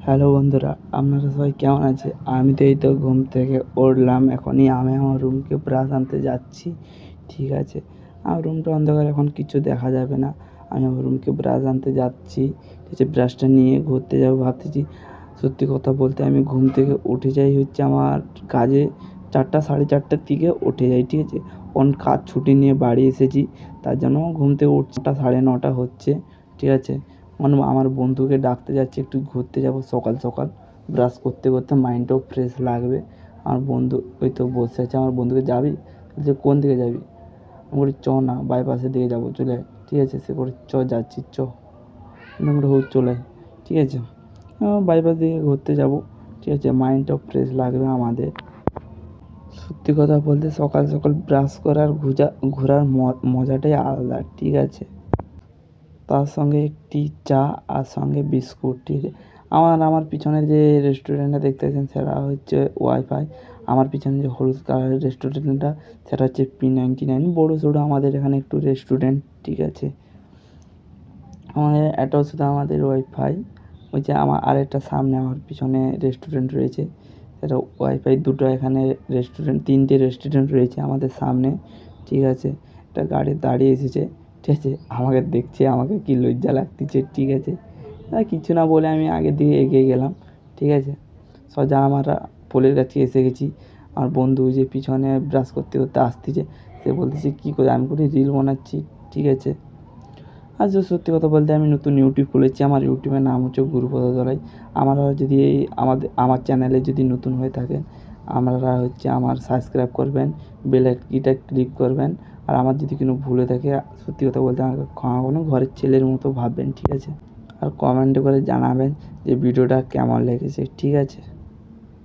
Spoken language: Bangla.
হ্যালো বন্ধুরা, আপনারা সবাই কেমন আছে? আমি তো এই তো ঘুম থেকে উঠলাম, এখনই আমি আমার রুমকে ব্রাশ আনতে যাচ্ছি। ঠিক আছে, আমার রুমটা অন্ধকার, এখন কিছু দেখা যাবে না। আমি আমার রুমকে ব্রাশ আনতে যাচ্ছি। ঠিক আছে, ব্রাশটা নিয়ে ঘুরতে যাবো ভাবতেছি। সত্যি কথা বলতে আমি ঘুম থেকে উঠে যাই হচ্ছে আমার কাজে 4টা 4:30টার দিকে উঠে যাই। ঠিক আছে, কোন কাজ ছুটি নিয়ে বাড়ি এসেছি, তার জন্য ঘুম থেকে উঠছি 9টা হচ্ছে। ঠিক আছে, আমার বন্ধুকে ডাকতে যাচ্ছি, একটু ঘুরতে যাব সকাল সকাল। ব্রাশ করতে করতে মাইন্ডটাও ফ্রেশ লাগবে। আমার বন্ধু ওই তো বসে আছে, আমার বন্ধুকে যাবি? বলছে কোন দিকে যাবি? আমি বলি চ না, বাইপাসের দিকে যাবো, চলে আয়। ঠিক আছে, সে করে চ যাচ্ছি, চ। আমরা চলে আয়। ঠিক আছে, বাইপাস দিকে ঘুরতে যাব। ঠিক আছে, মাইন্ডটাও ফ্রেশ লাগবে আমাদের। সত্যি কথা বলতে সকাল সকাল ব্রাশ করার ঘোরার মজাটাই আলাদা। ঠিক আছে, তার সঙ্গে একটি চা আর সঙ্গে বিস্কুট। ঠিক আছে, আমার পিছনে যে রেস্টুরেন্টটা দেখতে পাচ্ছেন সেটা হচ্ছে ওয়াইফাই। আমার পিছনে যে হলুদ কালারের রেস্টুরেন্টটা সেটা হচ্ছে P99। বড় সড়ো আমাদের এখানে একটু রেস্টুরেন্ট। ঠিক আছে, আমাদের এটাও শুধু আমাদের ওয়াইফাই। ওই যে আমার আরেকটা সামনে আমার পিছনে রেস্টুরেন্ট রয়েছে, সেটা ওয়াইফাই। দুটো এখানে রেস্টুরেন্ট, 3টে রেস্টুরেন্ট রয়েছে আমাদের সামনে। ঠিক আছে, একটা গাড়ি দাঁড়িয়ে এসেছে। ঠিক আছে, আমাকে দেখছে, আমাকে কি লজ্জা লাগতেছে। ঠিক আছে, কিছু না বলে আমি আগের দিকে এগিয়ে গেলাম। ঠিক আছে, সোজা আমরা পোলের কাছে এসে গেছি। আমার বন্ধু যে পিছনে ব্রাশ করতে করতে আসতেছে, সে বলতেছে কী করে? আমি বলি রিল বানাচ্ছি। ঠিক আছে, আচ্ছা, সত্যি কথা বলতে আমি নতুন ইউটিউব খুলেছি। আমার ইউটিউবের নাম হচ্ছে গুরুপদ দলাই। আপনারা যদি আমার চ্যানেলে যদি নতুন হয়ে থাকেন, আপনারা হচ্ছে আমার সাবস্ক্রাইব করবেন, বেল আইকনটা ক্লিক করবেন। আর আমার যদি কোনো ভুল হয়ে থাকে, সত্যি কথা বলতে আমাকে ক্ষমা করুন, ঘরের ছেলের মতো ভাববেন। ঠিক আছে, আর কমেন্টে করে জানাবেন যে ভিডিওটা কেমন লেগেছে। ঠিক আছে।